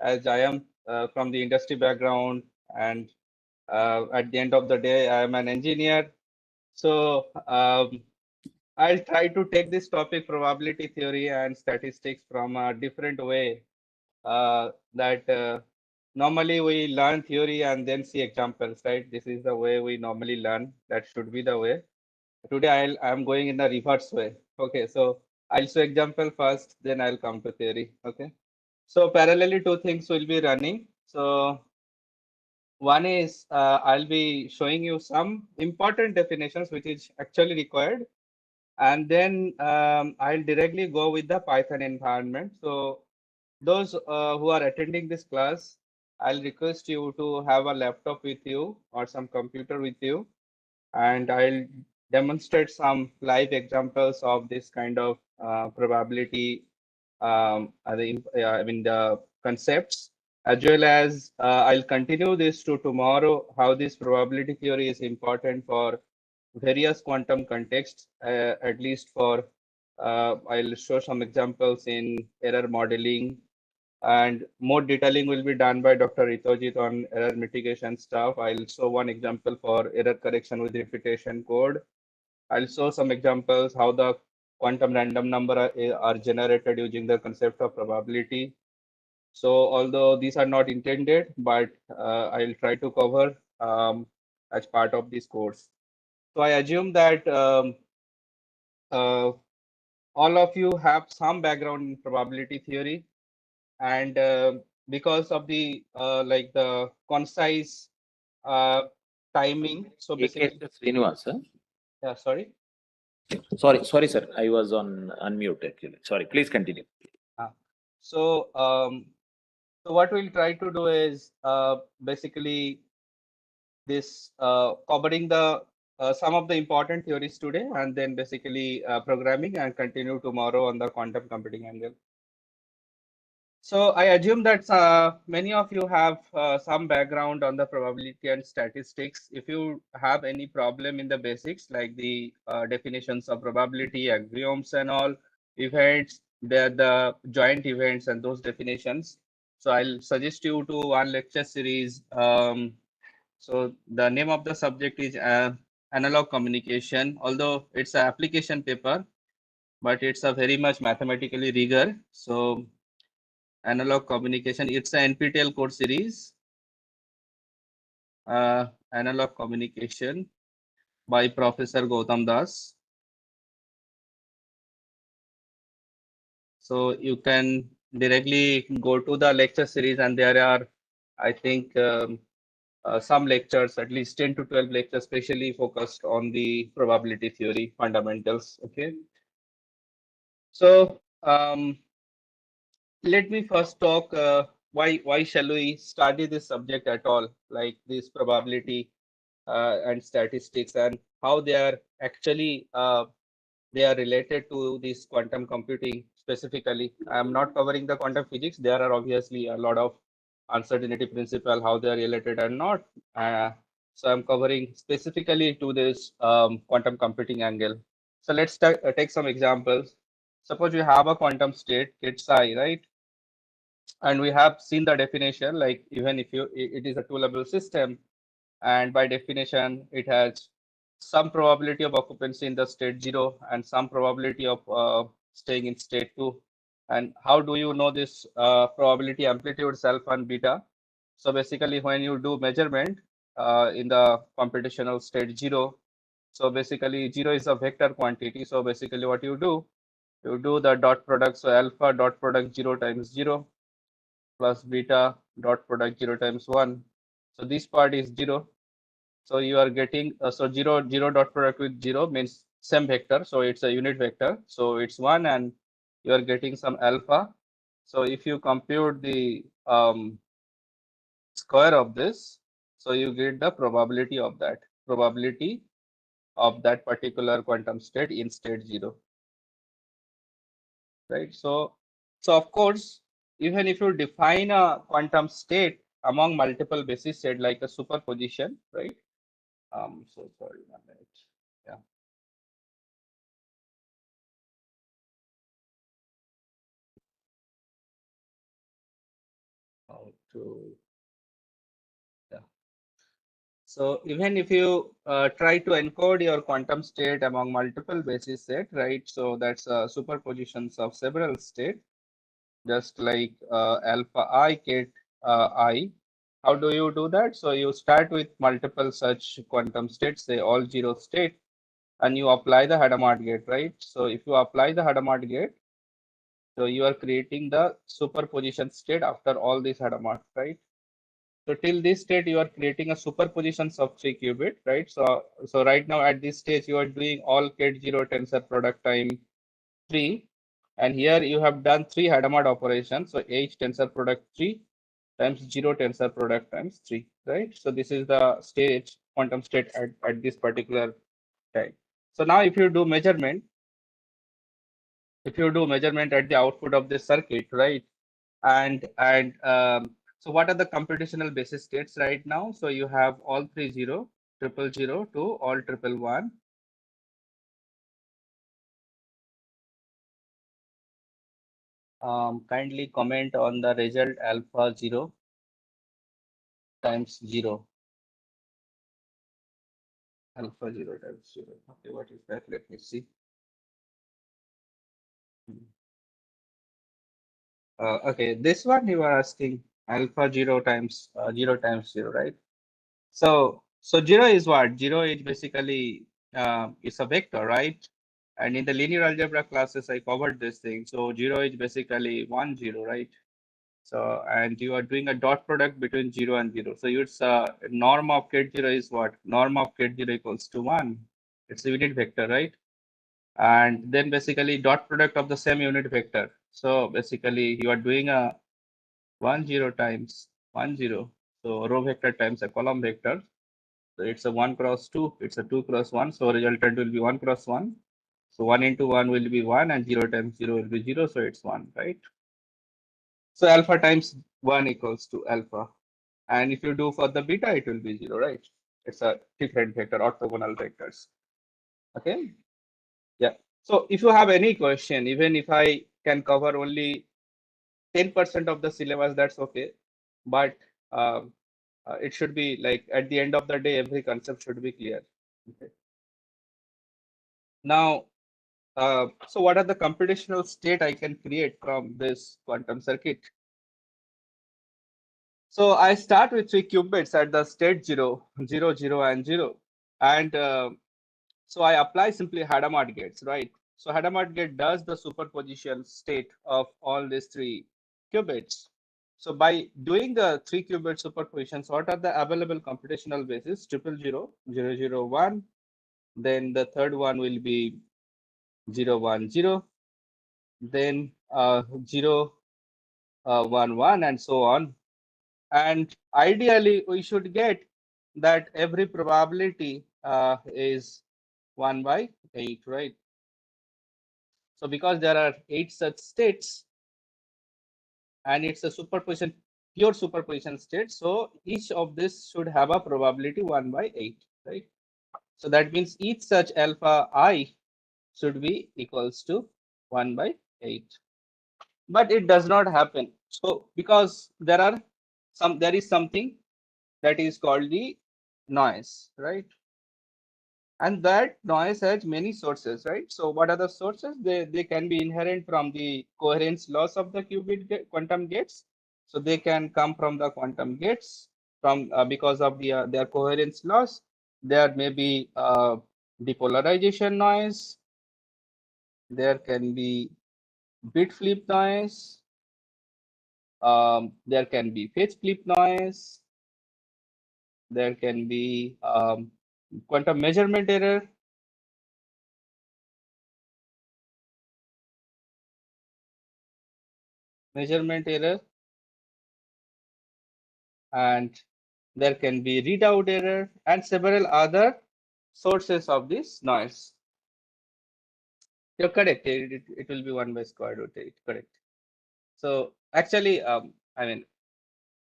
as I am from the industry background, and at the end of the day, I am an engineer. So I'll try to take this topic, probability theory and statistics, from a different way. That normally we learn theory and then see examples, right? This is the way we normally learn. That should be the way. Today I'm going in the reverse way. Okay, so I'll show example first, then I'll come to theory. Okay, so parallelly two things will be running. So one is I'll be showing you some important definitions which is actually required, and then I'll directly go with the Python environment. So those who are attending this class, I'll request you to have a laptop with you or some computer with you, and I'll demonstrate some live examples of this kind of probability, I mean the concepts, as well as I'll continue this to tomorrow, how this probability theory is important for various quantum contexts, at least for, I'll show some examples in error modeling, and more detailing will be done by Dr. Ritojit on error mitigation stuff. I'll show one example for error correction with repetition code. I'll show some examples how the quantum random number are generated using the concept of probability. So although these are not intended, but I'll try to cover as part of this course. So I assume that uh, all of you have some background in probability theory, and because of the like the concise uh, timing, so basically, Srinivas, huh? yeah, sorry. Sorry, sir. I was on unmute actually. Sorry. Please continue. So so what we'll try to do is basically this covering the some of the important theories today, and then basically programming, and continue tomorrow on the quantum computing angle. So I assume that many of you have some background on the probability and statistics. If you have any problem in the basics, like the definitions of probability, axioms and all, events, the joint events and those definitions. So I'll suggest you to one lecture series. So the name of the subject is analog communication, although it's an application paper, but it's a very much mathematically rigor. So analog communication, it's an NPTEL course series, analog communication by Professor Gautam Das. So you can directly go to the lecture series, and there are, I think, some lectures, at least 10 to 12 lectures, especially focused on the probability theory fundamentals. Okay. So let me first talk why shall we study this subject at all, like this probability and statistics, and how they are actually they are related to this quantum computing specifically. I am not covering the quantum physics. There are obviously a lot of uncertainty principle, how they are related and not. So I'm covering specifically to this quantum computing angle. So let's take some examples. Suppose you have a quantum state, it's I, right? And we have seen the definition, like even if it is a two-level system, and by definition it has some probability of occupancy in the state 0 and some probability of staying in state 2. And how do you know this probability amplitudes alpha and beta? So basically when you do measurement in the computational state 0, so basically 0 is a vector quantity. So basically what you do the dot product, so alpha dot product 0 times 0 plus beta dot product 0 times 1. So this part is 0. So you are getting, so 0 dot product with 0 means same vector. So it's a unit vector. So it's 1, and you are getting some alpha. So if you compute the square of this, so you get the probability of that particular quantum state in state 0. Right. So of course, even if you define a quantum state among multiple basis set, like a superposition, right? So sorry, 1 minute. Yeah. how to, yeah. So even if you try to encode your quantum state among multiple basis set, right? So that's superpositions of several state, just like alpha I, ket I. How do you do that? So you start with multiple such quantum states, say all zero state, and you apply the Hadamard gate, right? So if you apply the Hadamard gate, so you are creating the superposition state after all these Hadamard, right? So till this state, you are creating a superpositions of 3 qubit, right? So right now at this stage, you are doing all ket0 tensor product time 3. And here you have done 3 Hadamard operations. So H tensor product 3 times 0 tensor product times 3, right? So this is the state, quantum state at this particular time. So now if you do measurement, at the output of this circuit, right? And so what are the computational basis states right now? So you have all 3 0, triple 0 to all triple 1. Kindly comment on the result alpha 0 times 0. Alpha 0 times 0. Okay, what is that? Let me see. Okay, this one you are asking alpha 0 times 0 times 0, right? So 0 is what? 0 is basically it's a vector, right? And in the linear algebra classes, I covered this thing. So 0 is basically 1, 0, right? So, and you are doing a dot product between 0 and 0. So it's norm of ket0 is what? Norm of ket0 equals to 1. It's a unit vector, right? And then basically dot product of the same unit vector. So basically you are doing a 1, 0 times 1, 0. So row vector times a column vector. So it's a 1 cross 2, it's a 2 cross 1. So resultant will be 1 cross 1. So 1 into 1 will be 1 and 0 times 0 will be 0. So it's 1, right? So alpha times 1 equals to alpha. And if you do for the beta, it will be 0, right? It's a different vector, orthogonal vectors. Okay. Yeah. So if you have any question, even if I can cover only 10% of the syllabus, that's okay. But it should be like at the end of the day, every concept should be clear. Okay. Now, so what are the computational state I can create from this quantum circuit? So I start with 3 qubits at the state 0, 0, 0, and 0. And so I apply simply Hadamard gates, right? So Hadamard gate does the superposition state of all these 3 qubits. So by doing the 3 qubit superpositions, what are the available computational bases? 0, 0, 0, 0, 1. Then the third one will be 0, 1, 0. Then 0, 1, 1, and so on. And ideally, we should get that every probability is 1 by 8, right? So because there are 8 such states, and it's a superposition, pure superposition state, so each of this should have a probability 1 by 8, right? So that means each such alpha I should be equals to 1 by 8. But it does not happen. So because there is something that is called the noise, right? And that noise has many sources, right? So what are the sources? They can be inherent from the coherence loss of the quantum gates. So they can come from the quantum gates from because of their coherence loss. There may be depolarization noise. There can be bit flip noise. There can be phase flip noise. There can be quantum measurement error. And there can be readout error and several other sources of this noise. You're correct. It will be 1 by square root 8. Correct. So actually, I mean,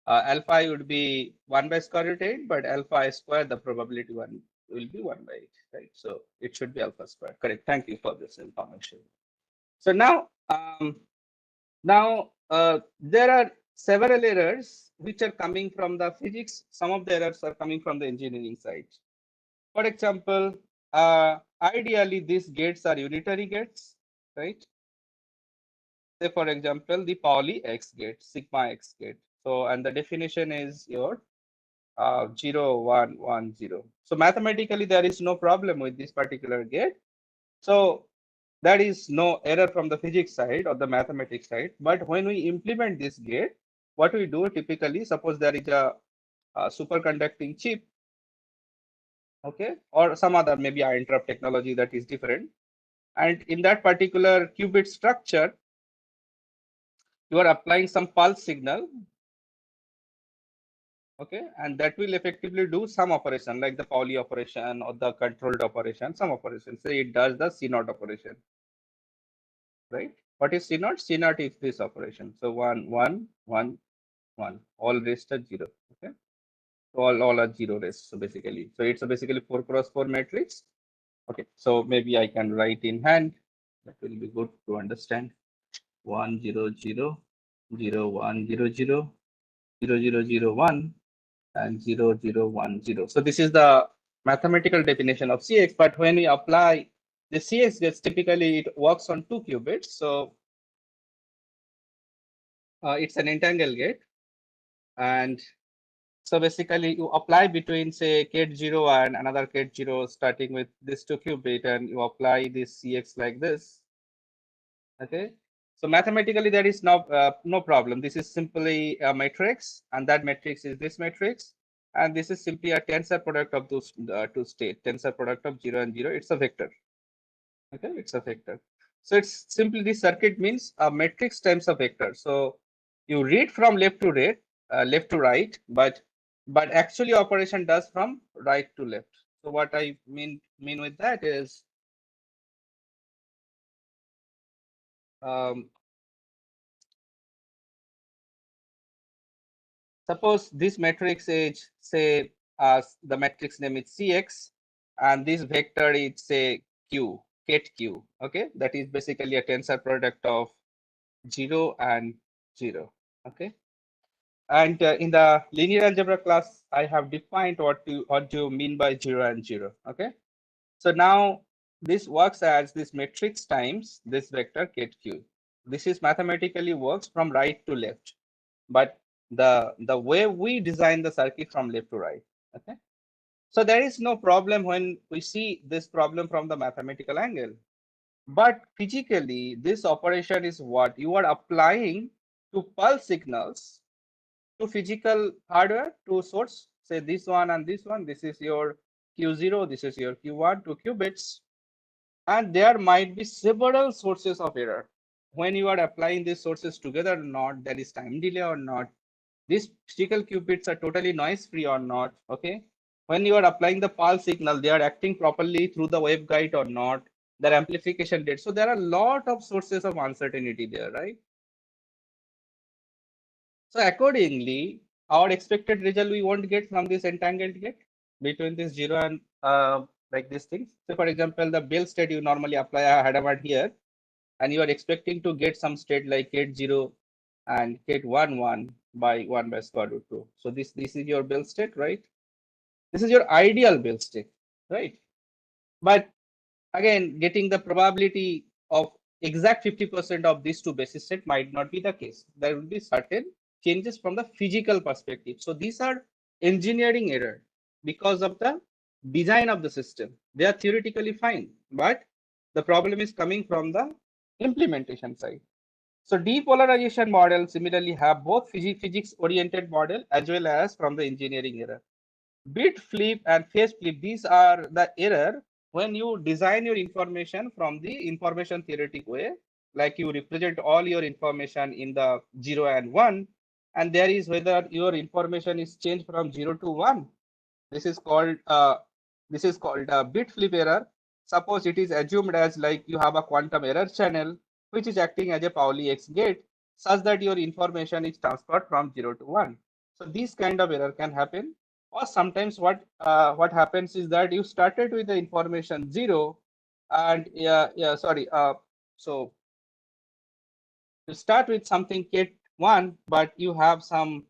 alpha I would be 1 by square root 8, but alpha I square, the probability 1 will be 1 by 8, right? So it should be alpha square. Correct. Thank you for this information. So now, there are several errors which are coming from the physics. Some of the errors are coming from the engineering side. For example, ideally these gates are unitary gates, right? Say for example, the Pauli X gate, sigma X gate. So, and the definition is your 0, 1, 1, 0. So mathematically, there is no problem with this particular gate. So there is no error from the physics side or the mathematics side. But when we implement this gate, what we do typically, suppose there is a superconducting chip, okay, or some other maybe interrupt technology that is different. And in that particular qubit structure, you are applying some pulse signal, okay, and that will effectively do some operation like the Pauli operation or the controlled operation, some operation. Say it does the C0 operation, right? What is C0? C0 is this operation. So 1, 1, 1, 1, all rest are 0, okay? So all are 0 rest. So basically, it's a basically 4 cross 4 matrix. Okay, so maybe I can write in hand. That will be good to understand. 1, 0, 0, 0, 1, 0, 0, 0, 0, 0, 1, and 0, 0, 1, 0. So this is the mathematical definition of CX. But when we apply the CX gates, typically it works on 2 qubits. So it's an entangled gate. And so basically you apply between say gate 0 and another gate 0 starting with this 2 qubit, and you apply this CX like this. Okay. So mathematically there is no problem. This is simply a matrix, and that matrix is this matrix. And this is simply a tensor product of those two states, tensor product of 0 and 0. It's a vector. Okay, it's a vector. So it's simply this circuit means a matrix times a vector. So you read from left to right, but actually operation does from right to left. So what I mean with that is suppose this matrix is say the matrix name is Cx, and this vector is say Q, ket Q. Okay, that is basically a tensor product of 0 and 0. Okay, and in the linear algebra class, I have defined what do you mean by 0 and 0. Okay, so now this works as this matrix times this vector ket Q. This is mathematically works from right to left, but the way we design the circuit from left to right. Okay, so there is no problem when we see this problem from the mathematical angle, but physically this operation is what you are applying to pulse signals to physical hardware, to source, say this one and this one. This is your Q0, this is your Q1, 2 qubits, and there might be several sources of error. When you are applying these sources together or not, there is time delay or not, these physical qubits are totally noise free or not. Okay, when you are applying the pulse signal, they are acting properly through the waveguide or not, their amplification rate. So there are a lot of sources of uncertainty there, right? So accordingly, our expected result we won't get from this entangled gate between this 0 and like these things. So for example, the Bell state you normally apply a Hadamard here, and you are expecting to get some state like gate 0 and gate 1 1 by 1 by square root 2. So this is your Bell state, right? This is your ideal Bell state, right? But again, getting the probability of exact 50% of these two basis set might not be the case. There will be certain changes from the physical perspective. So these are engineering error because of the design of the system. They are theoretically fine, but the problem is coming from the implementation side. So depolarization models similarly have both physics oriented model as well as from the engineering error. Bit flip and phase flip, these are the error when you design your information from the information theoretic way, like you represent all your information in the 0 and 1, and there is whether your information is changed from 0 to 1. This is called bit flip error. Suppose it is assumed as like you have a quantum error channel which is acting as a Pauli X gate such that your information is transferred from 0 to 1. So this kind of error can happen. Or sometimes what happens is that you started with the information 0 and so you start with something 1, but you have some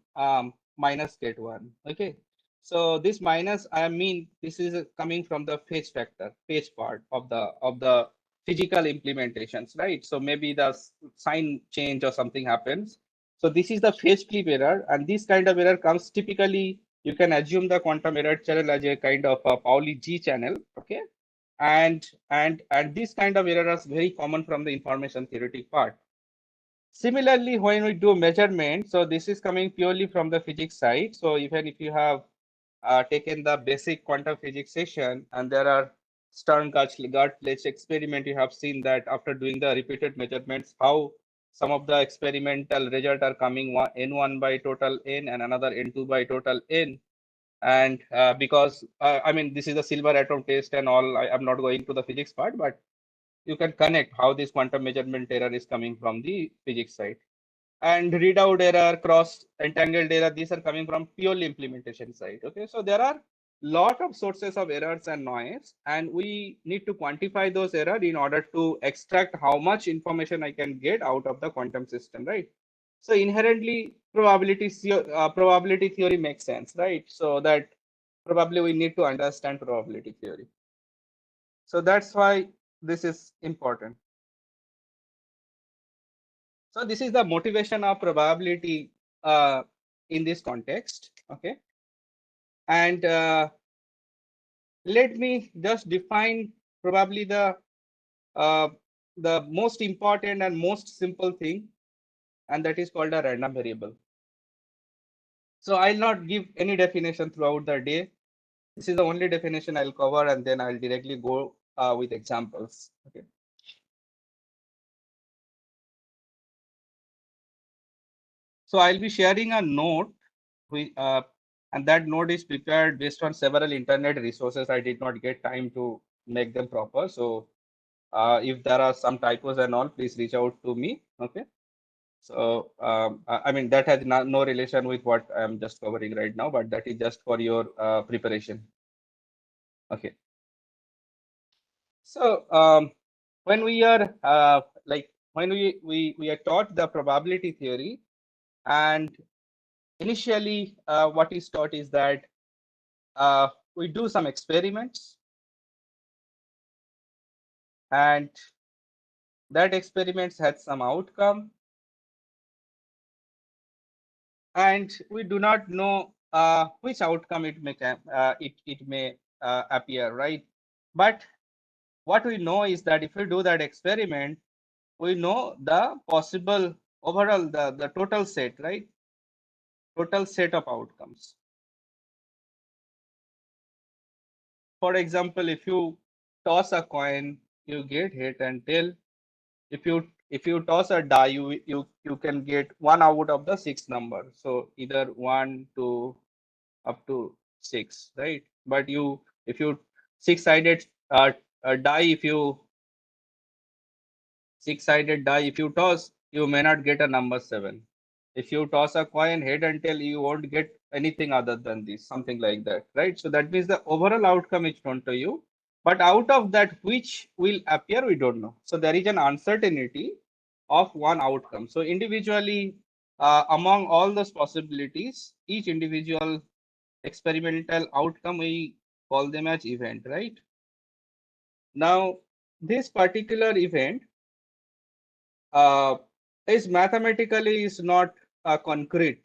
minus gate 1. Okay. So this minus, I mean, this is coming from the phase factor, phase part of the physical implementations, right? So maybe the sign change or something happens. So this is the phase flip error, and this kind of error comes typically. You can assume the quantum error channel as a kind of a Pauli G channel, okay? And this kind of error is very common from the information theoretic part. Similarly, when we do measurement, so this is coming purely from the physics side. So even if you have taken the basic quantum physics session and there are Stern-Gartlett experiment, you have seen that after doing the repeated measurements, how some of the experimental results are coming n1 by total n and another n2 by total n. And because, I mean, this is a silver atom test and all, I'm not going to the physics part, but you can connect how this quantum measurement error is coming from the physics side. And readout error, cross entangled error, these are coming from purely implementation side. Okay, so there are lot of sources of errors and noise, and we need to quantify those errors in order to extract how much information I can get out of the quantum system, right? So inherently probability theory makes sense, right? So that probably we need to understand probability theory. So that's why this is important. So this is the motivation of probability in this context, okay? And let me just define probably uh, the most important and most simple thing, and that is called a random variable. So I'll not give any definition throughout the day. This is the only definition I'll cover, and then I'll directly go with examples. Okay. So I'll be sharing a note, and that note is prepared based on several internet resources. I did not get time to make them proper. So if there are some typos and all, please reach out to me. Okay. So I mean, that has no relation with what I'm just covering right now, but that is just for your preparation. Okay. So when we are when we are taught the probability theory, and initially what is taught is that we do some experiments, and that experiments had some outcome, and we do not know which outcome it may appear, right? But what we know is that if we do that experiment, we know the possible overall the total set, right? Total set of outcomes. For example, if you toss a coin, you get head and tail. If you toss a die, you can get one out of the 6 number. So either 1, 2, up to 6, right? But if you six-sided die, if you six-sided die, if you toss, you may not get a number 7. If you toss a coin head and tail, you won't get anything other than this, something like that, right? So that means the overall outcome is known to you, but out of that, which will appear, we don't know. So there is an uncertainty of one outcome. So individually, among all those possibilities, each individual experimental outcome, we call them as event, right? Now, this particular event is mathematically is not concrete.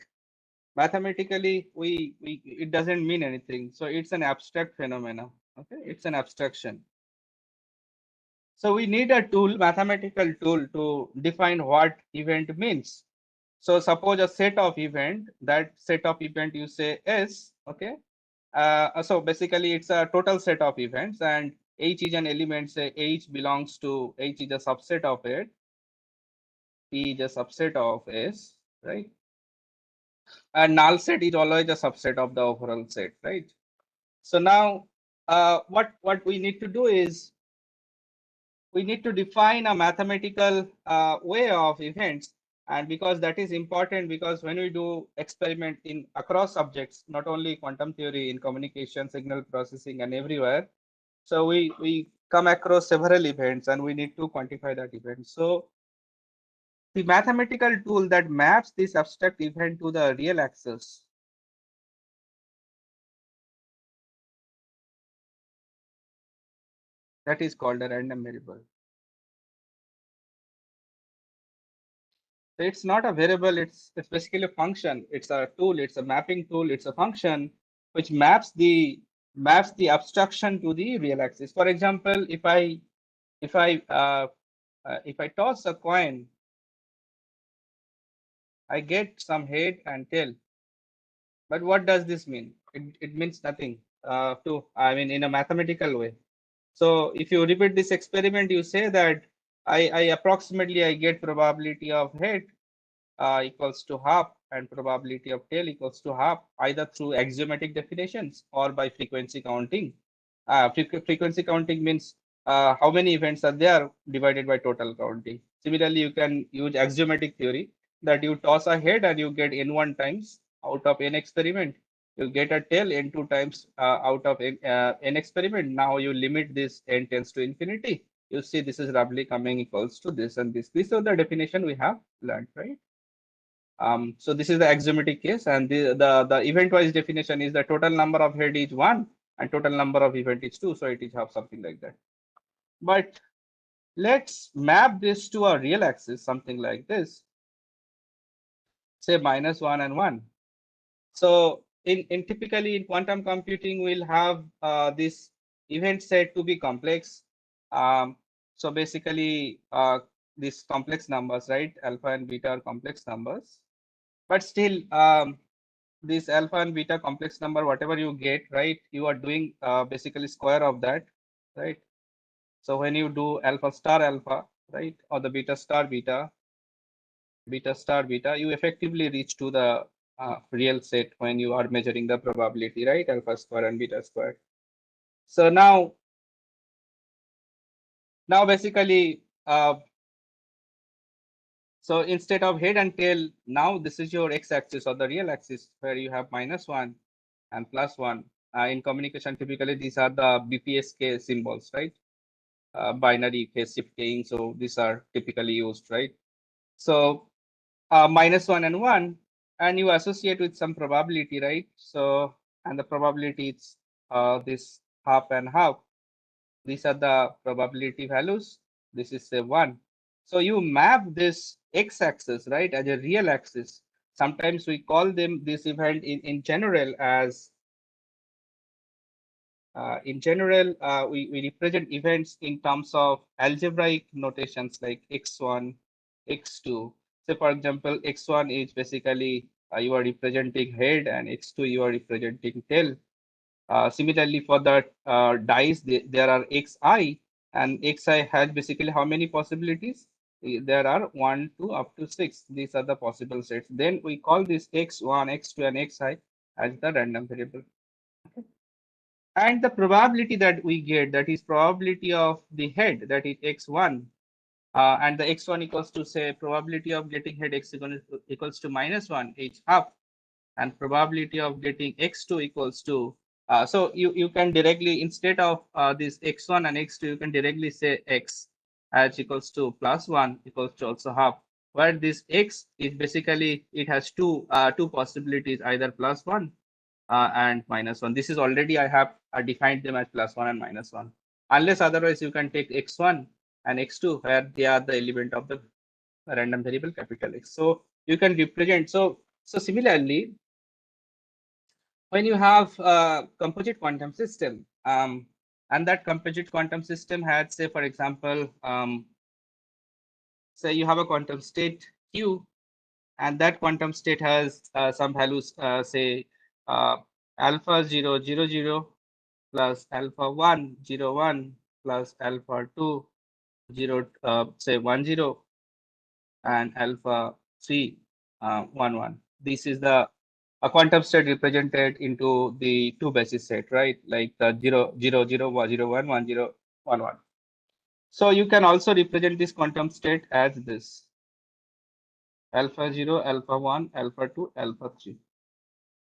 Mathematically, we it doesn't mean anything. So it's an abstract phenomena. Okay, it's an abstraction. So we need a tool, mathematical tool, to define what event means. So suppose a set of event, that set of event you say S, okay? So basically it's a total set of events, and H is an element, say H belongs to, H is a subset of it, P is a subset of S, right? And null set is always a subset of the overall set, right? So now what we need to do is we need to define a mathematical way of events, and because that is important, because when we do experiment in across subjects, not only quantum theory, in communication, signal processing, and everywhere, so we come across several events and we need to quantify that event. So the mathematical tool that maps this abstract event to the real axis. That is called a random variable. So it's not a variable, it's basically a function. It's a tool, it's a mapping tool, it's a function which maps the abstraction to the real axis. For example, if I toss a coin, I get some head and tail. But what does this mean? It means nothing I mean, in a mathematical way. So if you repeat this experiment, you say that I approximately I get probability of head equals to half and probability of tail equals to half, either through axiomatic definitions or by frequency counting. Frequency counting means how many events are there divided by total counting. Similarly, you can use axiomatic theory that you toss a head and you get n1 times out of n experiment. You get a tail n2 times out of n experiment. Now you limit this n tends to infinity. You see this is roughly coming equals to this and this. This is the definition we have learned, right? So this is the axiomatic case, and the event-wise definition is the total number of head is 1 and total number of event is 2. So it is have something like that. But let's map this to a real axis, something like this. Say -1 and 1. So in typically in quantum computing, we'll have this event set to be complex. So basically, these complex numbers, right? Alpha and beta are complex numbers. But still, this alpha and beta complex number, whatever you get, right, you are doing basically square of that, right? So when you do alpha star alpha, right, or the beta star beta, beta star beta, you effectively reach to the real set when you are measuring the probability, right, alpha square and beta square. So now basically, so instead of head and tail, now this is your x-axis or the real axis where you have -1 and +1. In communication, typically these are the BPSK symbols, right? Binary phase shift keying. So these are typically used, right? So -1 and 1, and you associate with some probability, right? So, and the probability is this half and half. These are the probability values. This is say 1. So you map this x-axis, right, as a real axis. Sometimes we call them this event in general as we represent events in terms of algebraic notations like x1, x2. So for example, x1 is basically you are representing head, and x2 you are representing tail. Similarly, for the dice, there are xi, and xi has basically how many possibilities? There are 1, 2, up to 6. These are the possible sets. Then we call this x1, x2, and xi as the random variable. And the probability that we get, that is probability of the head, that is x1, and the x1 equals to say probability of getting head x equals to -1 h half, and probability of getting x2 equals to so you can directly, instead of this x1 and x2, you can directly say x as equals to +1 equals to also half, where this x is basically it has two possibilities, either +1 and -1. This is already I have defined them as +1 and -1. Unless otherwise, you can take x1 and x2 where they are the element of the random variable capital X. So you can represent. So similarly, when you have a composite quantum system, and that composite quantum system had, say, for example, say you have a quantum state Q, and that quantum state has some values, say alpha 0, 0, 0 plus alpha 1, 0, 1 plus alpha 2, 0, say 1, 0, and alpha 3, 1, 1. This is the a quantum state represented into the two basis set, right? Like the 0, 0, 0, 1, 0, 1, 1, 0, 1, 1. So you can also represent this quantum state as this alpha 0, alpha 1, alpha 2, alpha 3.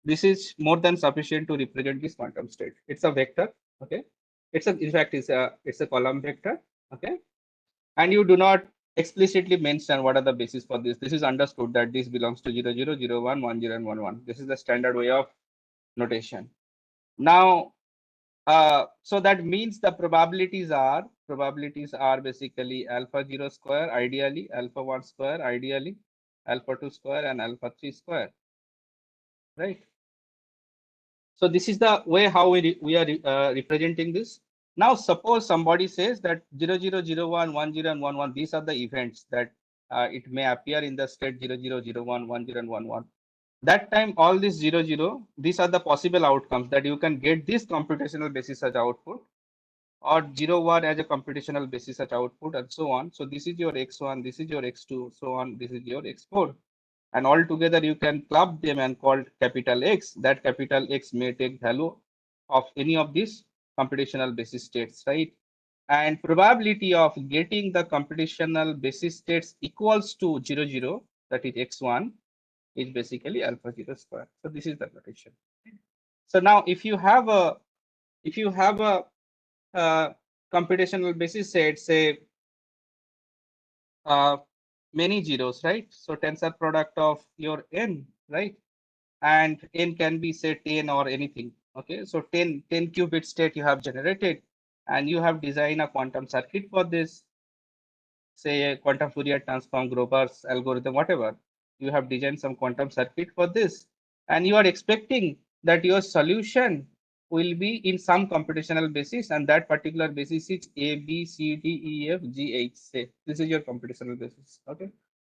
This is more than sufficient to represent this quantum state. It's a vector, okay? In fact, it's a column vector, okay? And you do not explicitly mention what are the basis for this. This is understood that this belongs to 0, 0, 0, 1, 1, 0, and 1, 1. This is the standard way of notation. Now, so that means the probabilities are basically alpha 0 square ideally, alpha 1 square ideally, alpha 2 square, and alpha 3 square, right? So this is the way how we are representing this. Now suppose somebody says that 0, 0, 0, 1, 1, 0, and 1, 1, these are the events that it may appear in the state 0, 0, 0, 1, 1, 0, and 1, 1. That time all these 0, 0, these are the possible outcomes that you can get this computational basis as output, or 0, 1 as a computational basis as output, and so on. So this is your x1, this is your x2, so on, this is your x4. And all together you can club them and call capital X. That capital X may take value of any of these computational basis states, right? And probability of getting the computational basis states equals to 0, 0, that is x1, is basically alpha 0 square. So this is the notation. So now if you have a computational basis set, say many zeros, right? So tensor product of your n, right? And n can be say 10 or anything. Okay, so 10 qubit state you have generated, and you have designed a quantum circuit for this, say a quantum Fourier transform, Grover's algorithm, whatever. You have designed some quantum circuit for this, and you are expecting that your solution will be in some computational basis, and that particular basis is A, B, C, D, E, F, G, H. Say this is your computational basis. Okay,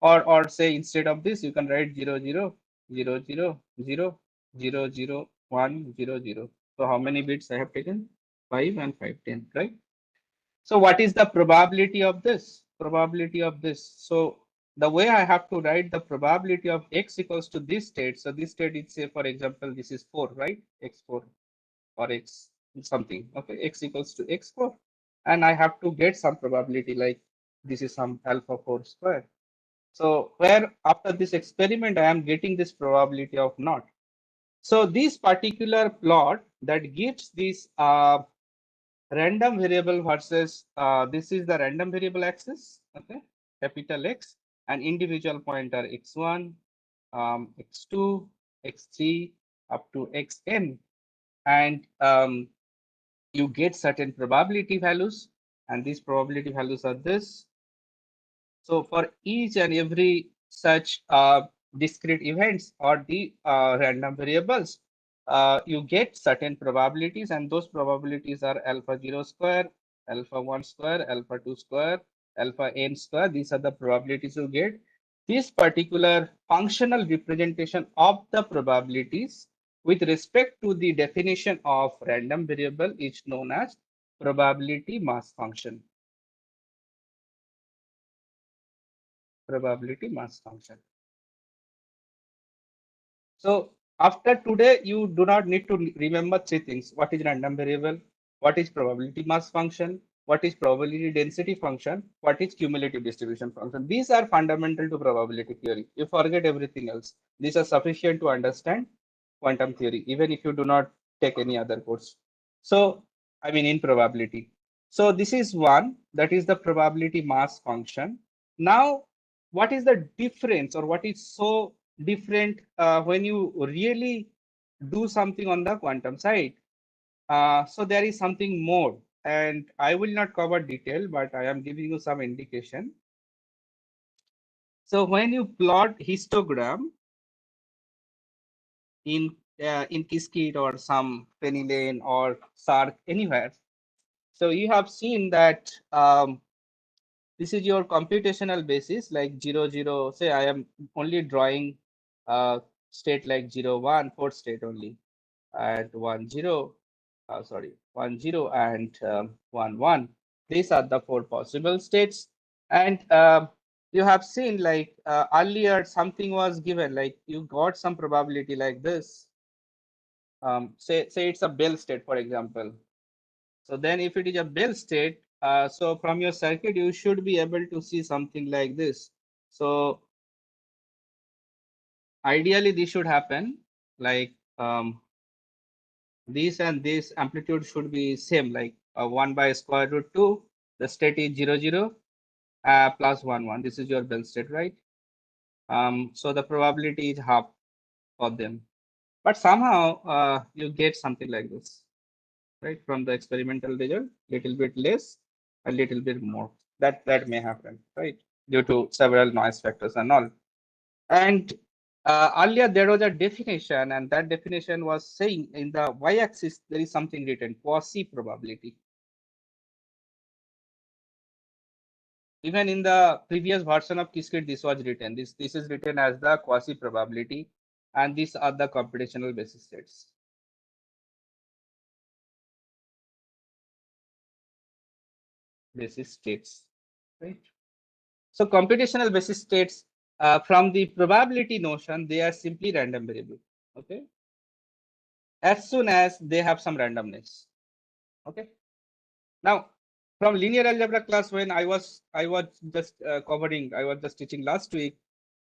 or say instead of this, you can write 0, 0, 0, 0, 0, 0, 0, 1, 0, 0. So how many bits I have taken? 5 and 5, 10, right? So what is the probability of this? Probability of this. So the way I have to write the probability of x equals to this state. So this state is, say, for example, this is 4, right? X4 or x something. Okay, x equals to x4. And I have to get some probability like this is some alpha 4 square. So where after this experiment, I am getting this probability of naught. So this particular plot that gives this random variable versus this is the random variable axis, okay, capital X, and individual pointer x1, x2, x3 up to xn, and you get certain probability values, and these probability values are this. So for each and every such discrete events or the random variables, you get certain probabilities, and those probabilities are alpha 0 square, alpha 1 square, alpha 2 square, alpha n square. These are the probabilities you get. This particular functional representation of the probabilities with respect to the definition of random variable is known as probability mass function. Probability mass function. So after today, you do not need to remember three things. What is random variable? What is probability mass function? What is probability density function? What is cumulative distribution function? These are fundamental to probability theory. You forget everything else. These are sufficient to understand quantum theory, even if you do not take any other course. So, I mean, in probability. So this is one, that is the probability mass function. Now, what is the difference, or what is so different when you really do something on the quantum side? So there is something more, and I will not cover detail, but I am giving you some indication. So when you plot histogram in Qiskit or some Penny Lane or SARC anywhere, so you have seen that this is your computational basis like 0, 0. Say I am only drawing state like 0, 1, fourth state only, and 1, 0, sorry, 1, 0, and 1, 1. These are the four possible states. And you have seen like earlier something was given, like you got some probability like this. Say it's a Bell state, for example. So then if it is a Bell state, so from your circuit, you should be able to see something like this. So ideally, this should happen like this, and this amplitude should be same, like 1 by square root 2. The state is 0, 0. plus 1 1. This is your Bell state, right? So the probability is half for them, but somehow you get something like this, right? From the experimental result, little bit less, a little bit more. That may happen, right? Due to several noise factors and all. And earlier there was a definition, and that definition was saying in the y-axis there is something written, quasi probability. Even in the previous version of Qiskit, this was written. This is written as the quasi probability, and these are the computational basis states. Basis states, right? So computational basis states, from the probability notion, they are simply random variable. Okay. As soon as they have some randomness. Okay. Now, from linear algebra class, when I was just covering, I was just teaching last week.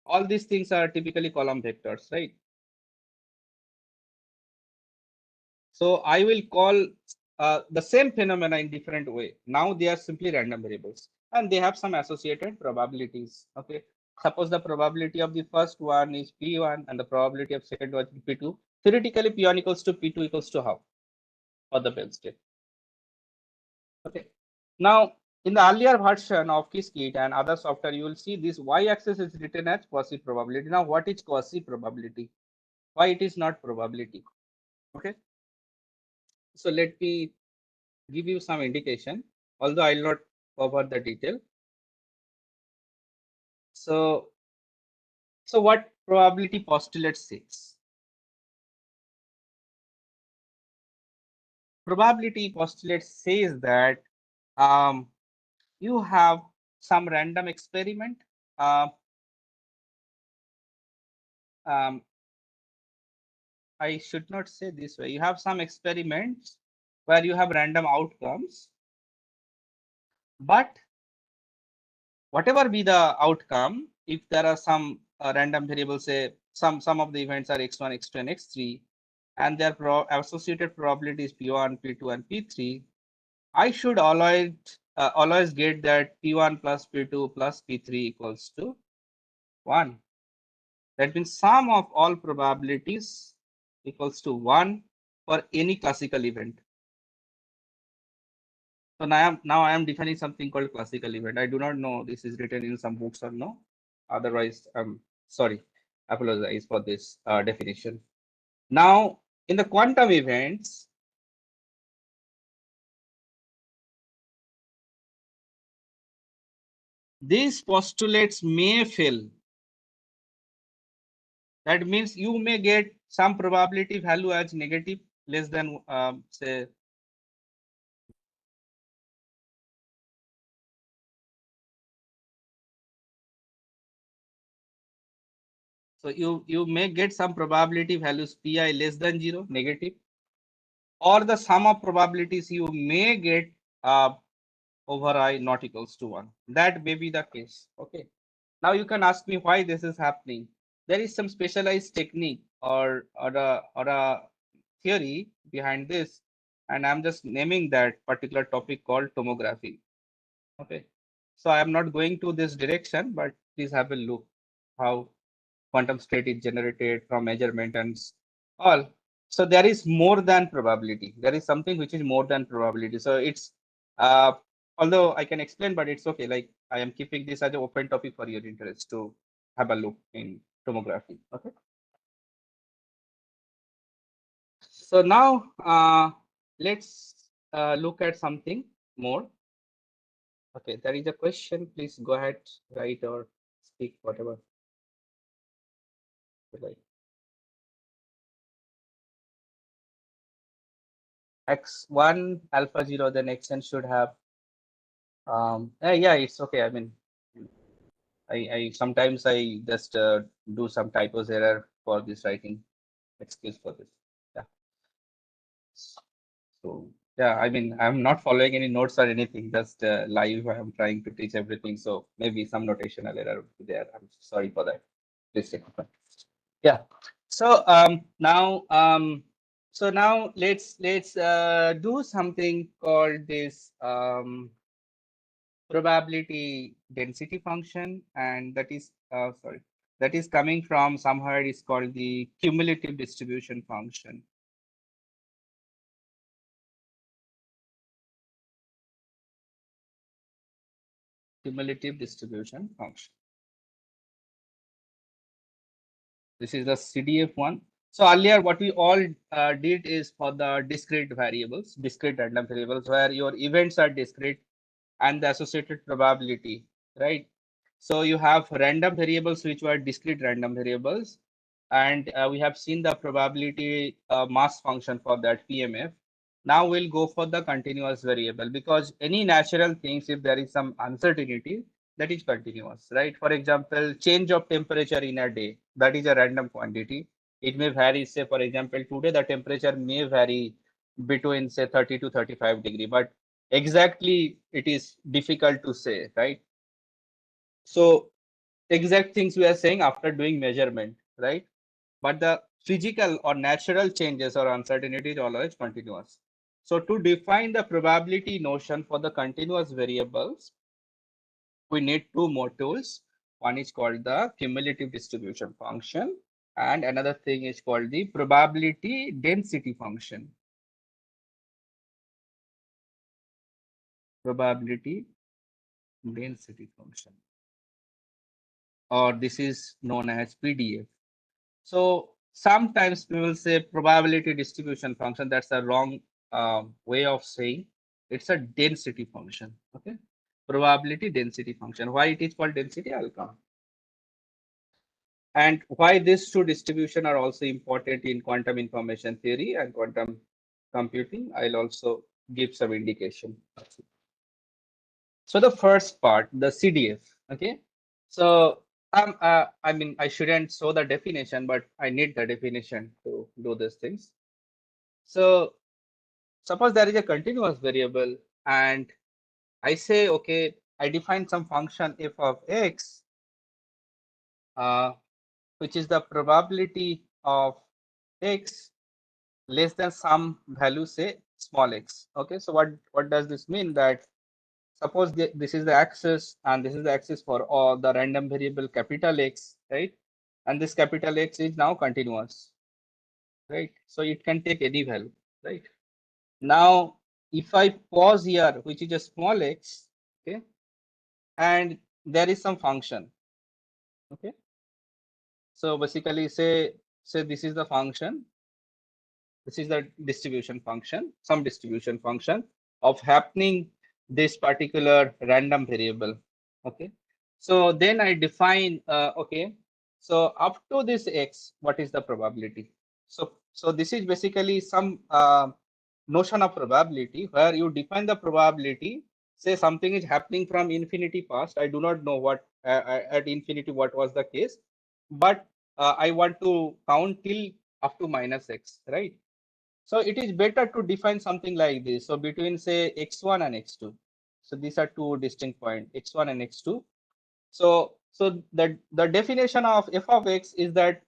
All these things are typically column vectors, right? So I will call the same phenomena in different way. Now they are simply random variables, and they have some associated probabilities. Okay. Suppose the probability of the first one is P1 and the probability of second one is P2. Theoretically, P1 equals to P2 equals to half for the Bell state. Okay. Now, in the earlier version of Qiskit and other software, you will see this y-axis is written as quasi probability. Now, what is quasi probability? Why it is not probability? Okay. So let me give you some indication, although I'll not cover the detail. So what probability postulate says? Probability postulate says that you have some random experiment. Uh, I should not say this way. You have some experiments where you have random outcomes, but whatever be the outcome, if there are some random variables, say some of the events are x1, x2, and x3, and their associated probabilities p1, p2, and p3, I should always get that p1 plus p2 plus p3 equals to 1. That means sum of all probabilities equals to 1 for any classical event. So now I am defining something called classical event. I do not know this is written in some books or no. Otherwise, sorry, apologize for this definition. Now, in the quantum events, these postulates may fail. That means you may get some probability value as negative, less than say. So you may get some probability values pi less than 0, negative, or the sum of probabilities you may get over I not equals to 1. That may be the case. Okay. Now you can ask me why this is happening. There is some specialized technique or a theory behind this, and I'm just naming that particular topic called tomography. Okay. So I am not going to this direction, but please have a look how quantum state is generated from measurement and all. So there is more than probability. There is something which is more than probability. So it's uh, although I can explain, but it's okay. Like I am keeping this as an open topic for your interest to have a look in tomography. Okay. So now let's look at something more. Okay, there is a question. Please go ahead, write or speak whatever you like. X1 alpha 0, then xn should have yeah, it's okay. I mean, I sometimes I just do some typos error for this writing. Excuse for this. Yeah. So yeah, I mean, I'm not following any notes or anything. Just live. I'm trying to teach everything. So maybe some notational error would be there. I'm sorry for that. Please take it. Yeah. So now let's do something called this probability density function, and that is that is coming from somewhere is called the cumulative distribution function. Cumulative distribution function. This is the CDF one. So earlier what we all did is for the discrete variables, discrete random variables, where your events are discrete and the associated probability, right? So you have random variables which were discrete random variables, and we have seen the probability mass function for that PMF. Now we'll go for the continuous variable, because any natural things, if there is some uncertainty, that is continuous, right? For example, change of temperature in a day, that is a random quantity. It may vary, say, for example, today the temperature may vary between, say, 30 to 35 degree, but exactly it is difficult to say, right? So exact things we are saying after doing measurement, right? But the physical or natural changes or uncertainty is always continuous. So to define the probability notion for the continuous variables, we need two more tools. One is called the cumulative distribution function, and another thing is called the probability density function. Probability density function, or this is known as PDF. So sometimes people say probability distribution function. That's a wrong way of saying. It's a density function. Okay, probability density function. Why it is called density? I'll come. And why these two distribution are also important in quantum information theory and quantum computing, I'll also give some indication. So the first part, the CDF. Okay, so I mean, I shouldn't show the definition, but I need the definition to do these things. So suppose there is a continuous variable, and I say, okay, I define some function f of x, which is the probability of x less than some value, say small x. Okay, so what does this mean? That suppose this is the axis, and this is the axis for all the random variable capital X, right? And this capital X is now continuous, right? So it can take any value, right? Now, if I pause here, which is a small x, okay, and there is some function, okay. So basically, say this is the function. This is the distribution function, some distribution function of happening this particular random variable. Okay. So then I define, okay, so up to this x, what is the probability? So this is basically some notion of probability where you define the probability. Say something is happening from infinity past. I do not know what at infinity what was the case, but I want to count till up to minus x, right? So it is better to define something like this. So between, say, x1 and x2. So these are two distinct points, x1 and x2. So the definition of f of x is that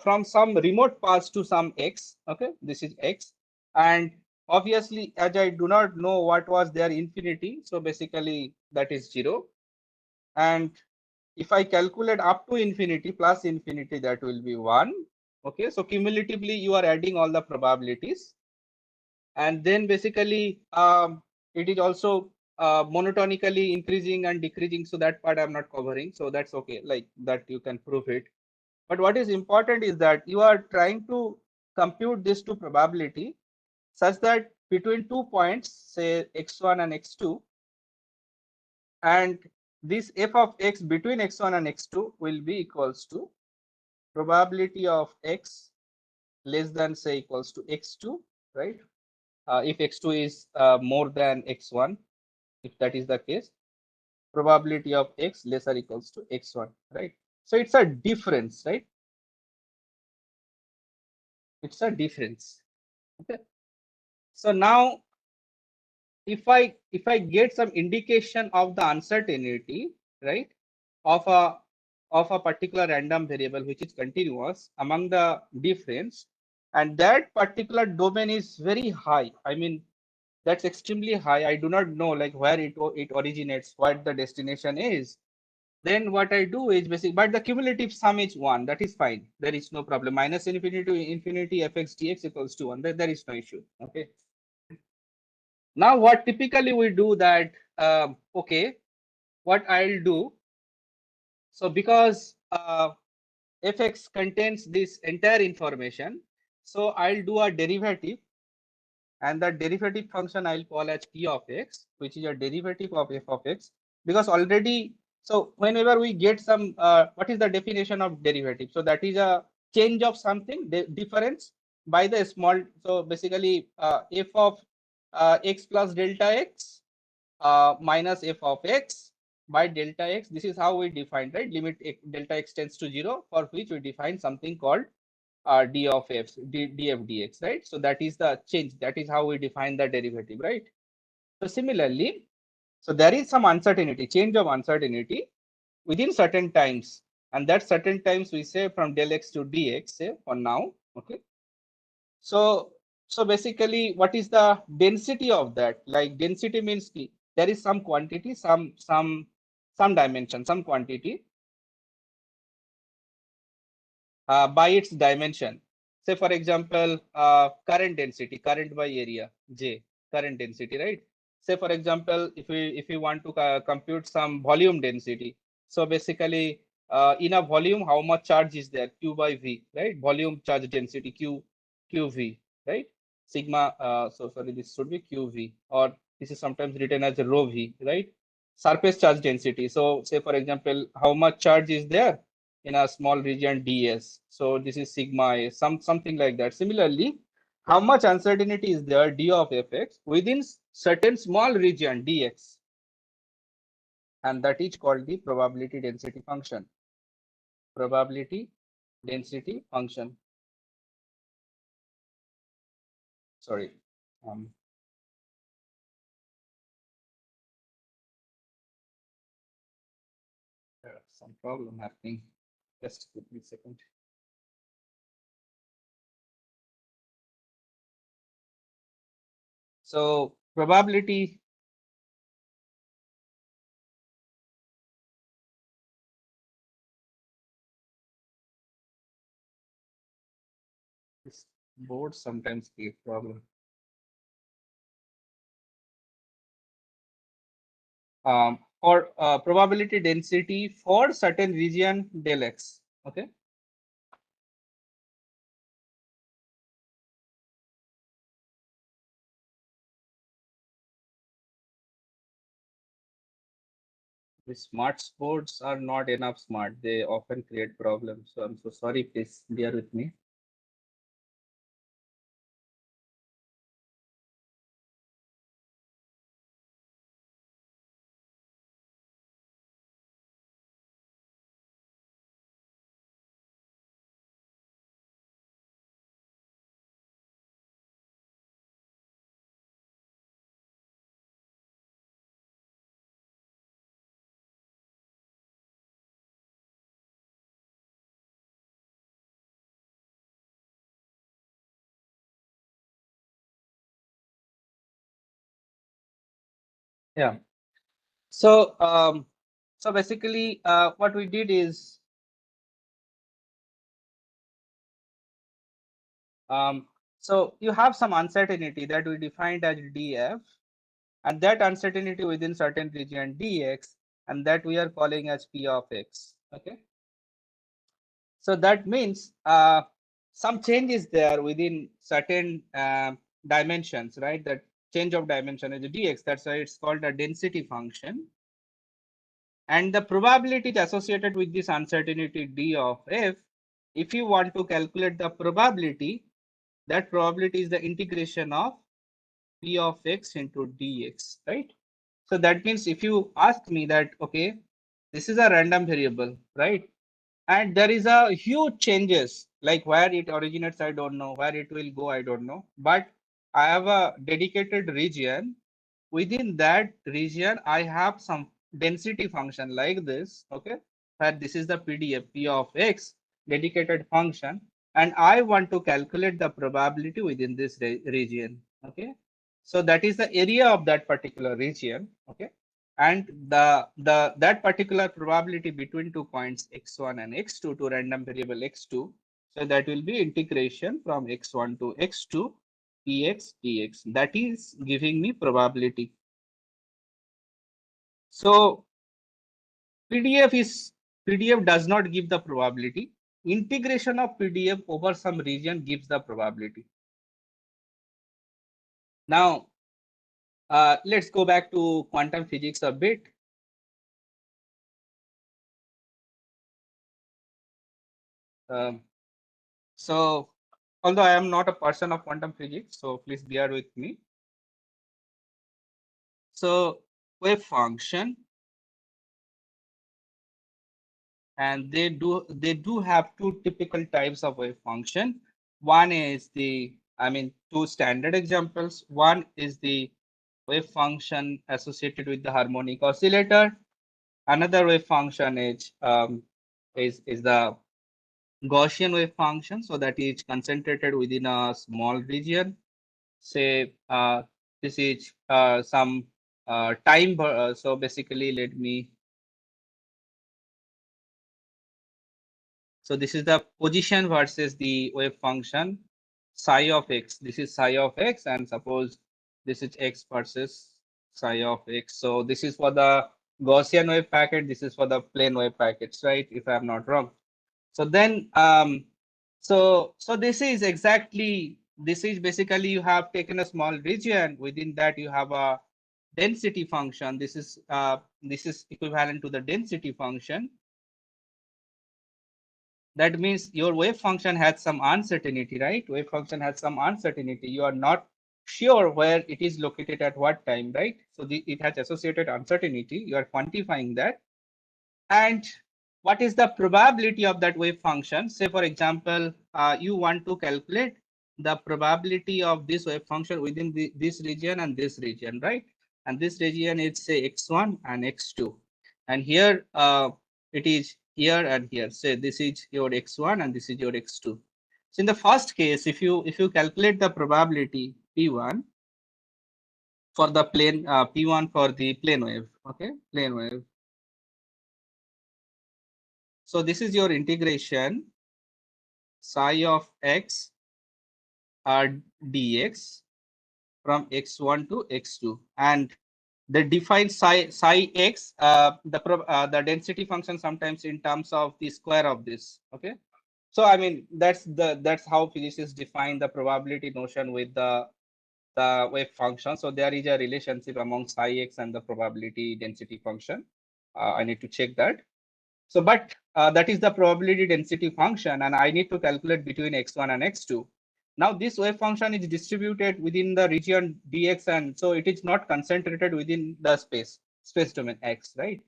from some remote past to some x, okay, this is x. And obviously, as I do not know what was their infinity, so basically that is 0. And if I calculate up to infinity plus infinity, that will be 1. Okay, so cumulatively, you are adding all the probabilities. And then basically it is also monotonically increasing and decreasing, so that part I'm not covering, so that's okay, like that you can prove it. But what is important is that you are trying to compute this to probability such that between 2 points, say x1 and x2, and this f of x between x1 and x2 will be equals to probability of x less than, say, equals to x2, right? If x2 is more than x1, if that is the case, probability of x lesser equals to x1, right? So it's a difference, right? It's a difference. Okay. So now if I get some indication of the uncertainty, right, of a particular random variable which is continuous among the difference, and that particular domain is very high. I mean, that's extremely high, I do not know like where it originates, what the destination is, then what I do is basically, but the cumulative sum is 1, that is fine, there is no problem. Minus infinity to infinity fx dx equals to 1, there is no issue. Okay, now what typically we do that, okay, what I'll do, so because fx contains this entire information, so I'll do a derivative, and the derivative function I'll call as p of x, which is a derivative of f of x, because already, so whenever we get some, what is the definition of derivative? So that is a change of something, difference by the small, so basically f of x plus delta x minus f of x by delta x. This is how we define, right? Limit delta x tends to 0, for which we define something called d of f, df dx, right? So that is the change. That is how we define the derivative, right? So similarly, so there is some uncertainty, change of uncertainty within certain times, and that certain times we say from del x to dx, say for now. Okay. So basically, what is the density of that? Like density means there is some quantity, some dimension, some quantity by its dimension. Say for example, current density, current by area, J, current density, right? Say for example, if we want to compute some volume density, so basically in a volume, how much charge is there? Q by V, right? Volume charge density, QV, right? Sigma. So sorry, this should be QV, or this is sometimes written as rho V, right? Surface charge density. So say for example, how much charge is there in a small region ds, so this is sigma a, something like that. Similarly, how much uncertainty is there d of fx within certain small region dx, and that is called the probability density function. Probability density function, sorry, um, some problem happening, just give me a second. So probability, this board sometimes give problem. For probability density for certain region del x. Okay. The smart boards are not enough smart. They often create problems. So I'm so sorry. Please bear with me. Yeah. So so basically, what we did is so you have some uncertainty that we defined as df, and that uncertainty within certain region dx, and that we are calling as p of x. Okay. So that means some change is there within certain dimensions, right? That change of dimension is dx. That's why it's called a density function. And the probability associated with this uncertainty d of f, if you want to calculate the probability, that probability is the integration of p of x into dx, right? So that means if you ask me that, okay, this is a random variable, right? And there is a huge changes, like where it originates I don't know, where it will go I don't know, but I have a dedicated region. Within that region I have some density function like this. Okay, where this is the pdf p of x dedicated function, and I want to calculate the probability within this region. Okay, So that is the area of that particular region. Okay. And that particular probability between 2 points x1 and x2 to random variable x2. So that will be integration from x1 to x2 px dx. That is giving me probability. So PDF does not give the probability. Integration of PDF over some region gives the probability. Now, let's go back to quantum physics a bit. So, although I am not a person of quantum physics, so please bear with me. So, wave function, and they do have two typical types of wave function. One is two standard examples. One is the wave function associated with the harmonic oscillator. Another wave function is the Gaussian wave function, so that is concentrated within a small region. Say this is some time. So basically, let me. So this is the position versus the wave function psi of x. This is psi of x, and suppose this is x versus psi of x. So this is for the Gaussian wave packet. This is for the plane wave packets, right? If I'm not wrong. So then, so this is exactly, this is basically you have taken a small region. Within that, you have a density function. This is equivalent to the density function. That means your wave function has some uncertainty, right? Wave function has some uncertainty. You are not sure where it is located at what time, right? So it has associated uncertainty. You are quantifying that. And what is the probability of that wave function? Say, for example, you want to calculate the probability of this wave function within this region and this region, right? And this region is say x1 and x2. And here it is here and here. Say this is your x1 and this is your x2. So in the first case, if you calculate the probability p1 for the plane, p1 for the plane wave, okay, plane wave. So this is your integration psi of x dx from x1 to x2, and they define psi x the density function sometimes in terms of the square of this. Okay, so I mean that's how physicists define the probability notion with the wave function. So there is a relationship among psi x and the probability density function. I need to check that. So, but that is the probability density function, and I need to calculate between x1 and x2. Now, this wave function is distributed within the region dx, and so it is not concentrated within the space domain x, right?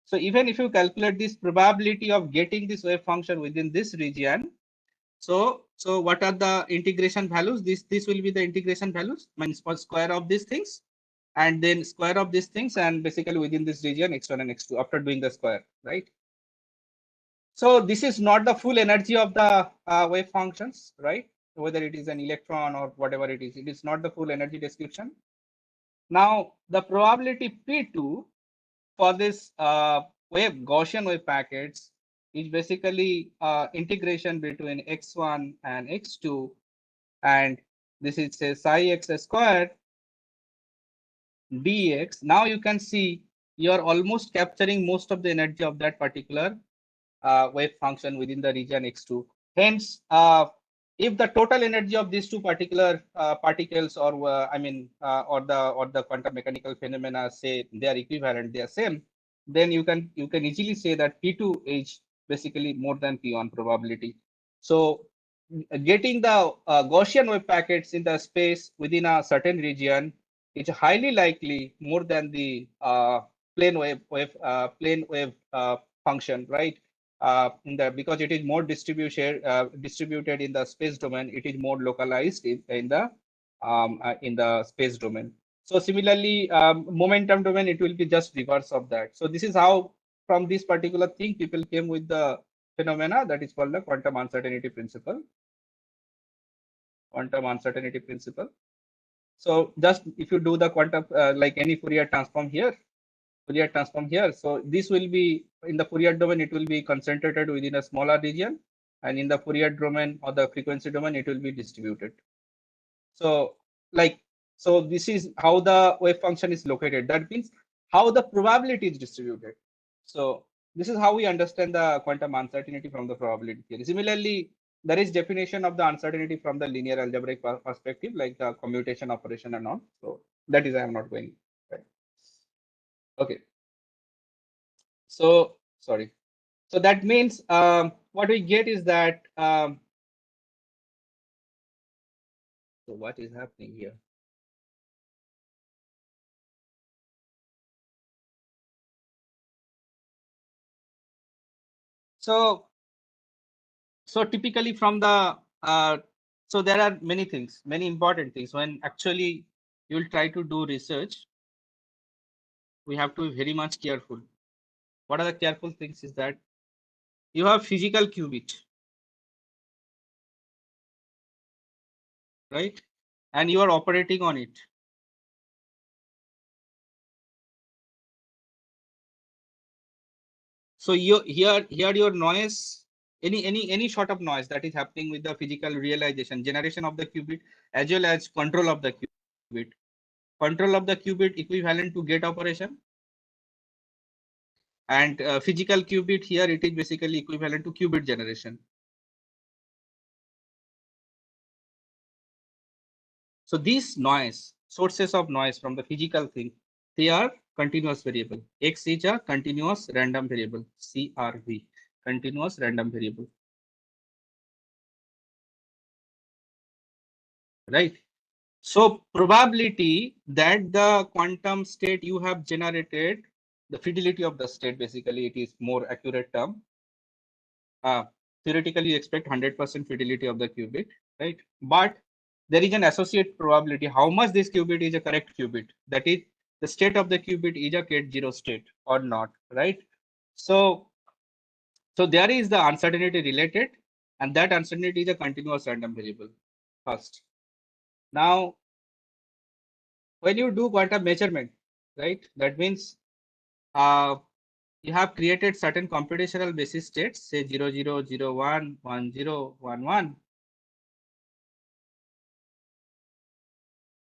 So, even if you calculate this probability of getting this wave function within this region, so what are the integration values? This will be the integration values, means for square of these things, and then square of these things, and basically within this region x1 and x2 after doing the square, right? So this is not the full energy of the wave functions, right? Whether it is an electron or whatever it is not the full energy description. Now the probability P2 for this Gaussian wave packets is basically integration between x1 and x2, and this is a psi x squared dx. Now you can see you are almost capturing most of the energy of that particular wave function within the region x2. Hence, if the total energy of these two particular particles, or or the quantum mechanical phenomena, say they are equivalent, they are same, then you can easily say that P2 is basically more than P1 probability. So getting the Gaussian wave packets in the space within a certain region is highly likely more than the plane wave function, right? Because it is more distributed in the space domain, it is more localized in the space domain. So similarly, momentum domain, it will be just reverse of that. So this is how, from this particular thing, people came with the phenomena that is called the quantum uncertainty principle. So just if you do the quantum like any Fourier transform here, so this will be in the Fourier domain, it will be concentrated within a smaller region, and in the Fourier domain or the frequency domain, it will be distributed. So like, so this is how the wave function is located. That means how the probability is distributed. So this is how we understand the quantum uncertainty from the probability theory. Similarly, there is definition of the uncertainty from the linear algebraic perspective, like the commutation operation and all. So that is I am not going. Right. Okay. So sorry. So that means what we get is that so what is happening here? So typically from the so there are many things, many important things when actually you will try to do research. We have to be very much careful. What are the careful things is that you have physical qubit, right? And you are operating on it. So you here your noise, any sort of noise that is happening with the physical realization, generation of the qubit, as well as control of the qubit. Control of the qubit equivalent to gate operation, and physical qubit here it is basically equivalent to qubit generation. So these noise, sources of noise from the physical thing, they are continuous variable. X is a continuous random variable, CRV, continuous random variable, right? So probability that the quantum state you have generated, the fidelity of the state, basically it is more accurate term. Theoretically, you expect 100% fidelity of the qubit, right? But there is an associate probability how much this qubit is a correct qubit. That is, the state of the qubit is a K0 state or not, right? So there is the uncertainty related, and that uncertainty is a continuous random variable. First, now when you do quantum measurement, right? That means you have created certain computational basis states, say 0, 0, 0, 1, 1, 0, 1, 1.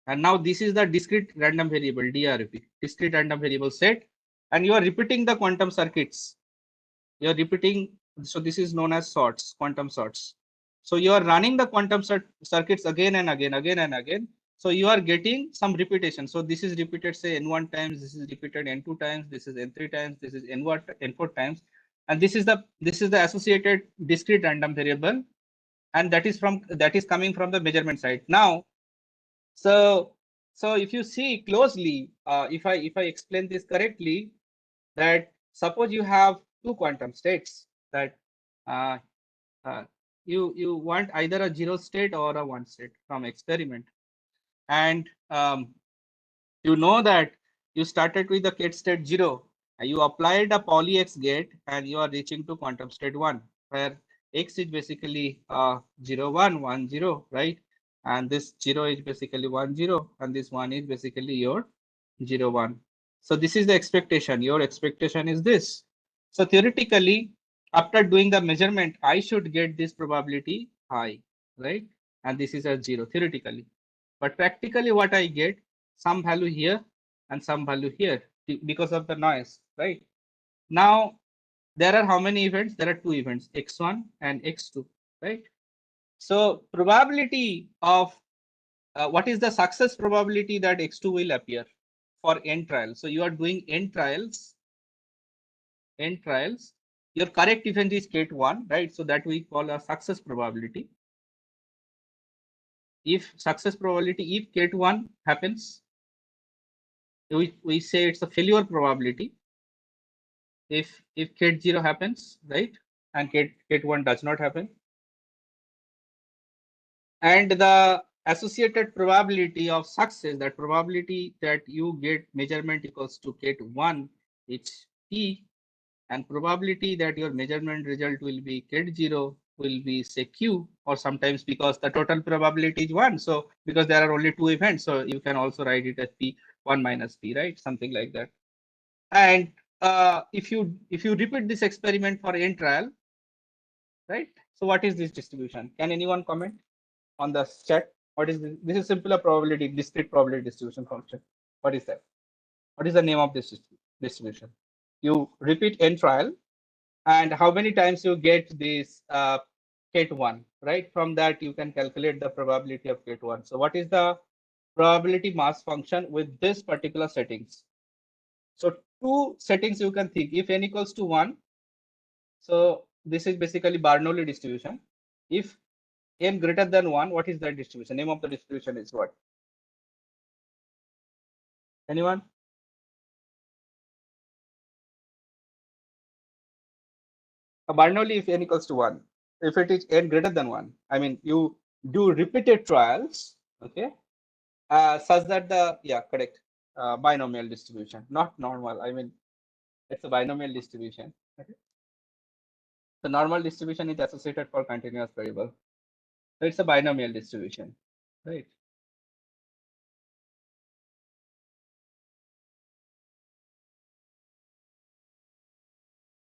And now this is the discrete random variable, DRV, discrete random variable set, and you are repeating the quantum circuits. You are repeating, so this is known as sorts, quantum sorts. So you are running the quantum circuits again and again, again and again. So you are getting some repetition. So this is repeated, say n1 times, this is repeated n2 times, this is n3 times, this is n4 times, and this is the associated discrete random variable, and that is coming from the measurement side. Now, so if you see closely, if I explain this correctly, that suppose you have two quantum states that uh, you want either a 0 state or a 1 state from experiment, and you know that you started with the gate state 0, and you applied a Pauli X gate, and you are reaching to quantum state 1, where X is basically 0, 1, 1, 0, right? And this 0 is basically 1, 0, and this 1 is basically your 0, 1. So this is the expectation. Your expectation is this. So theoretically, after doing the measurement, I should get this probability high, right? And this is a 0 theoretically. But practically what I get, some value here and some value here because of the noise, right? Now, there are how many events? There are two events, x1 and x2, right? So probability of what is the success probability that x2 will appear for n trials? So you are doing n trials. Your correct event is K1, right? So that we call a success probability. If success probability, if K1 happens, we say it's a failure probability. If K0 happens, right, and K1 does not happen, and the associated probability of success, that probability that you get measurement equals to K1, it's T, and probability that your measurement result will be K0, will be say Q, or sometimes because the total probability is 1. So because there are only 2 events, so you can also write it as P 1 minus P, right? Something like that. And if you repeat this experiment for n trial, right? So what is this distribution? Can anyone comment on the chat? What is this? This is simply a probability, discrete probability distribution function. What is that? What is the name of this distribution? You repeat n trial, and how many times you get this Ket1, right? From that, you can calculate the probability of Ket1. So what is the probability mass function with this particular settings? So two settings you can think. If n equals to 1, so this is basically Bernoulli distribution. If n greater than 1, what is that distribution? Name of the distribution is what? Anyone? A Bernoulli if n equals to 1. If it is n greater than 1, I mean, you do repeated trials, okay, such that the, yeah, correct, binomial distribution, not normal. I mean, it's a binomial distribution. Okay. The normal distribution is associated for continuous variable. So it's a binomial distribution, right?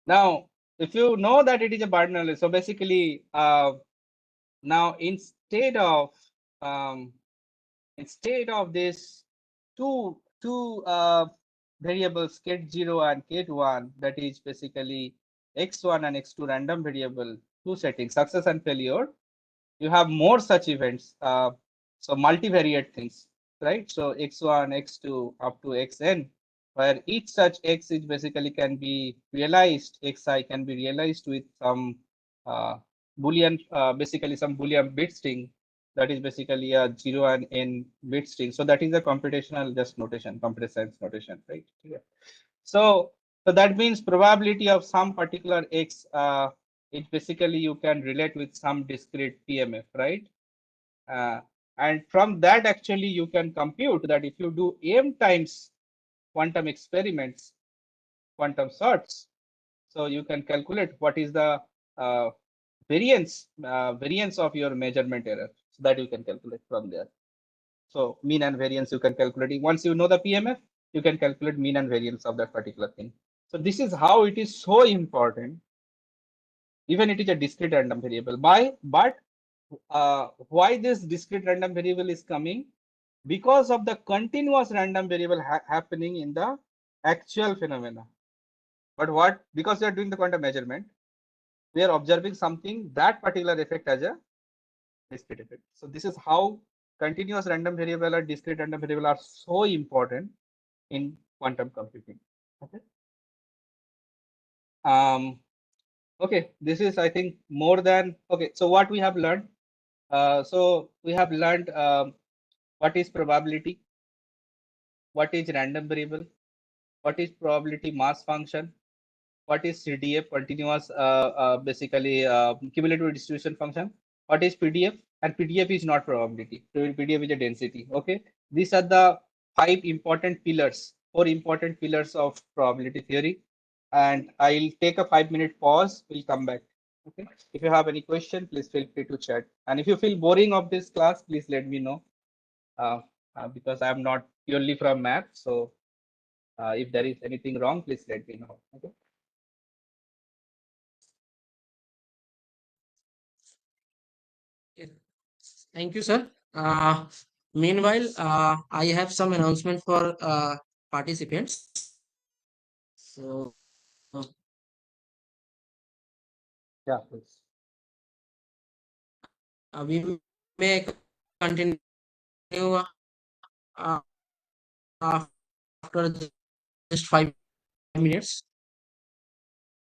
Now, if you know that it is a binomial, so basically, now um, instead of this two variables ket0 and ket1, that is basically x1 and x2 random variable, two settings, success and failure, you have more such events, so multivariate things, right? So x1, x2 up to xn, where each such x is basically can be realized, xi can be realized with some boolean, basically some boolean bit string, that is basically a 0 and n bit string. So that is a computational just notation, computer science notation, right? Yeah. So that means probability of some particular x, it basically you can relate with some discrete PMF, right? Uh, and from that, actually, you can compute that if you do m times quantum experiments, quantum sorts, so you can calculate what is the uh, variance of your measurement error. So that you can calculate from there. So mean and variance you can calculate. Once you know the PMF, you can calculate mean and variance of that particular thing. So this is how it is so important. Even it is a discrete random variable. But why this discrete random variable is coming? Because of the continuous random variable happening in the actual phenomena. But what? Because we are doing the quantum measurement, we are observing something, that particular effect as a discrete effect. So this is how continuous random variable or discrete random variable are so important in quantum computing. Okay. Okay, this is, I think, more than okay. So what we have learned, so we have learned what is probability, what is random variable, what is probability mass function, what is CDF, continuous, basically cumulative distribution function, what is PDF, and PDF is not probability. PDF is a density. Okay, these are the five important pillars, four important pillars of probability theory. And I'll take a 5-minute pause. We'll come back. Okay. If you have any question, please feel free to chat. And if you feel boring of this class, please let me know. Because I'm not purely from math, so if there is anything wrong, please let me know. Okay. Yes. Thank you, sir. Meanwhile, I have some announcement for participants. So Yeah, please. we may continue uh, after just 5 minutes.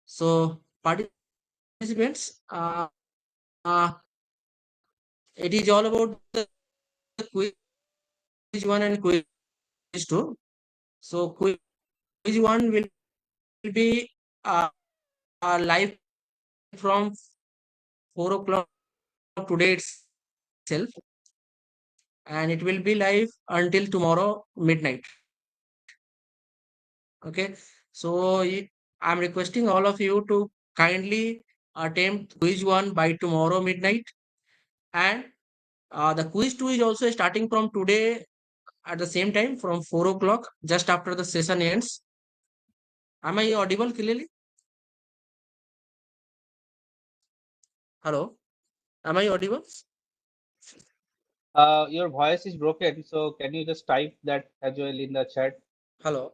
So participants, it is all about the quiz one and quiz two. So quiz one will be live from 4 o'clock today itself, and it will be live until tomorrow midnight. Okay, so I'm requesting all of you to kindly attempt quiz 1 by tomorrow midnight, and the quiz 2 is also starting from today at the same time from 4 o'clock, just after the session ends. Am I audible clearly? Hello, am I audible? Your voice is broken, so can you just type that as well in the chat? Hello.